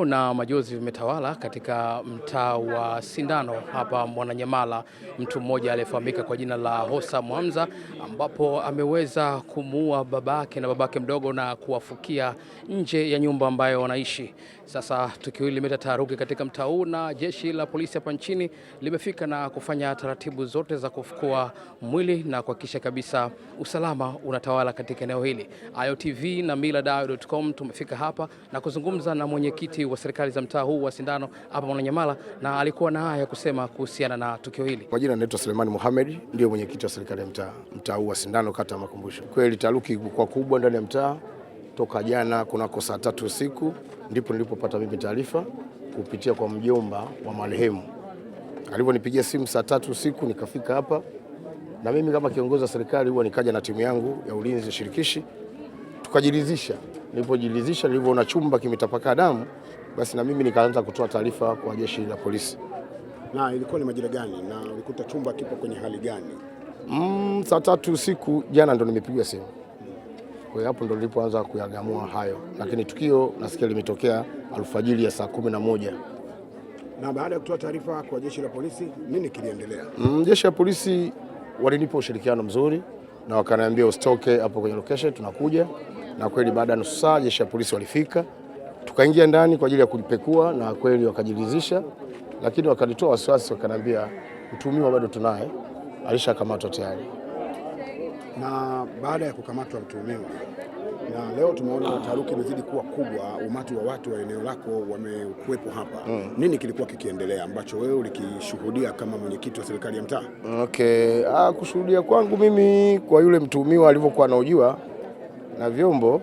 na majozi vimetawala katika mtaa wa Sindano hapa Mwananyamala. Mtu mmoja aliyefahamika kwa jina la Hossa Mwamza, ambapo ameweza kumuua babake na babake mdogo na kuwafukia nje ya nyumba ambayo wanaishi. Sasa tukio hili limeleta taharuki katika mtaa huu, na jeshi la polisi hapa nchini limefika na kufanya taratibu zote za kufukua mwili na kuhakikisha kabisa usalama unatawala katika eneo hili. AyoTV na millardayo.com tumefika hapa na kuzungumza na mwenyekiti wa serikali za mtaa huu wa Sindano hapa Mwananyamala, na alikuwa na haya kusema kuhusiana na tukio hili. Kwa jina naitwa Selemani Mohamed, ndio mwenyekiti wa serikali ya mtaa huu wa Sindano, kata ya Makumbusho. Kweli taharuki kwa kubwa ndani ya mtaa toka jana kunako saa 3 usiku, ndipo nilipopata mimi taarifa kupitia kwa mjomba wa marehemu. Aliponipigia simu saa 3 usiku nikafika hapa, na mimi kama kiongozi wa serikali huwa nikaja na timu yangu ya ulinzi shirikishi, tukajiridhisha. Nilipojiridhisha, nilipoona chumba kimetapakaa damu, basi na mimi nikaanza kutoa taarifa kwa jeshi la polisi. Na ilikuwa ni majira gani na ulikuta chumba kipo kwenye hali gani? Saa 3 usiku jana ndo nimepiga simu. Kwa hapo ndo nilipoanza kuyagamua hayo, lakini tukio nasikia limetokea alfajiri ya saa 11. Na baada ya kutoa taarifa kwa jeshi la polisi, nini kiliendelea? Jeshi la polisi walinipa ushirikiano mzuri na wakaniambia usitoke hapo kwenye location, tunakuja. Na kweli baada ya nusu saa jeshi la polisi walifika, tukaingia ndani kwa ajili ya kulipekua, na kweli wakajiridhisha, lakini wakanitoa wasiwasi, wakaniambia mtuhumiwa bado tunaye, alishakamatwa tayari. Na baada ya kukamatwa mtuhumiwa, na leo tumeona taharuki imezidi kuwa kubwa, umati wa watu wa eneo lako wamekuwepo hapa. Nini kilikuwa kikiendelea ambacho wewe ulikishuhudia kama mwenyekiti wa serikali ya mtaa? Okay, kushuhudia kwangu mimi kwa yule mtuhumiwa alivyokuwa anaojua na vyombo,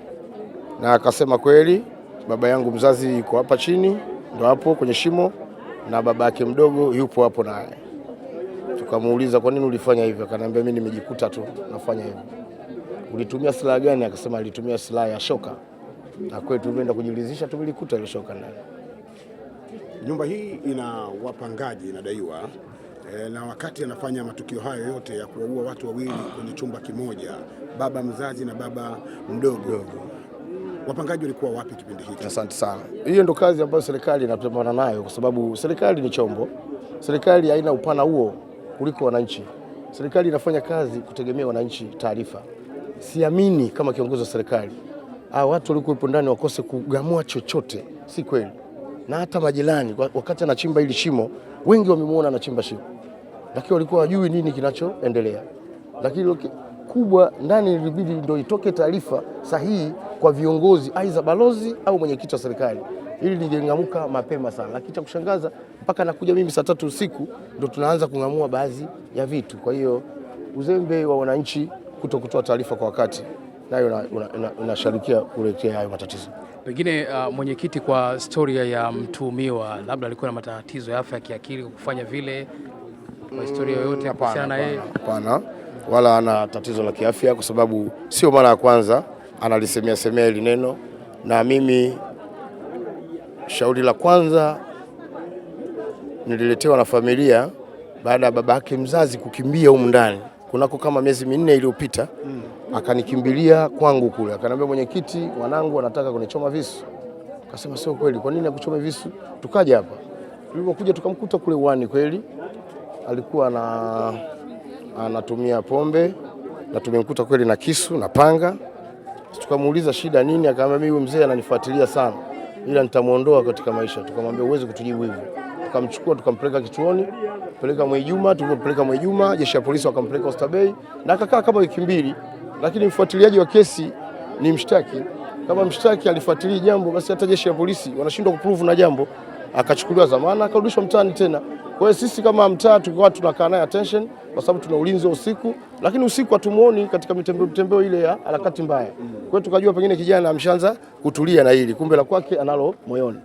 na akasema kweli baba yangu mzazi yuko hapa chini, ndo hapo kwenye shimo, na baba yake mdogo yupo hapo naye. Tukamuuliza kwa nini ulifanya hivyo, akaniambia mimi nimejikuta tu nafanya hivyo. Ulitumia silaha gani? Akasema alitumia silaha ya shoka, na kweli tulienda kujiridhisha, tumilikuta ile shoka ndani. Nyumba hii ina wapangaji inadaiwa, na wakati anafanya matukio hayo yote ya kuwaua watu wawili kwenye chumba kimoja, baba mzazi na baba mdogo, wapangaji walikuwa wapi kipindi hicho? Asante sana. Hiyo ndo kazi ambayo serikali inapambana nayo, kwa sababu serikali ni chombo. Serikali haina upana huo kuliko wananchi. Serikali inafanya kazi kutegemea wananchi taarifa. Siamini kama kiongozi wa serikali watu walikuwa ndani wakose kugamua chochote, si kweli. Na hata majirani wakati anachimba hili shimo, wengi wamemuona anachimba shimo, lakini walikuwa wajui nini kinachoendelea. Lakini kubwa ndani ilibidi ndio itoke taarifa sahihi kwa viongozi, aidha balozi au mwenyekiti wa serikali, ili lingeangamuka mapema sana. Lakini cha kushangaza mpaka nakuja mimi saa 3 usiku ndio tunaanza kungamua baadhi ya vitu. Kwa hiyo uzembe wa wananchi kutokutoa taarifa kwa wakati, nayo unashirikia kuletea hayo matatizo. Pengine mwenyekiti, kwa historia ya mtuhumiwa, labda alikuwa na matatizo ya afya ya kiakili kufanya vile, kwa historia yoyote kuhusiana na yeye? Hapana, wala ana tatizo la kiafya, kwa sababu sio mara ya kwanza analisemea hili neno. Na mimi shauri la kwanza nililetewa na familia baada ya babake mzazi kukimbia humu ndani kunako kama miezi 4 iliyopita. Akanikimbilia kwangu kule, akaniambia mwenyekiti, mwanangu anataka kunichoma visu. Akasema sio kweli, kwa nini akuchome visu? Tukaja hapa, tulipokuja tukamkuta kule uani, kweli alikuwa anatumia pombe, na tumemkuta kweli na kisu na panga. Tukamuuliza shida nini, akamwambia mimi mzee ananifuatilia sana, ila nitamuondoa katika maisha. Tukamwambia uweze kutujibu hivyo. Tukamchukua tukampeleka kituoni, peleka Mwijuma. Tulipopeleka Mwijuma, jeshi la polisi wakampeleka Oysterbay, na akakaa kama wiki 2. Lakini mfuatiliaji wa kesi ni mshtaki. Kama mshtaki alifuatilia jambo, basi hata jeshi la polisi wanashindwa kuprove na jambo, akachukuliwa zamana, akarudishwa mtaani tena. Kwa hiyo sisi kama mtaa tulikuwa tunakaa naye attention, kwa sababu tuna ulinzi wa usiku, lakini usiku hatumuoni katika mitembeo ile ya harakati mbaya. Kwa hiyo tukajua pengine kijana amshaanza kutulia na hili, kumbe la kwake analo moyoni.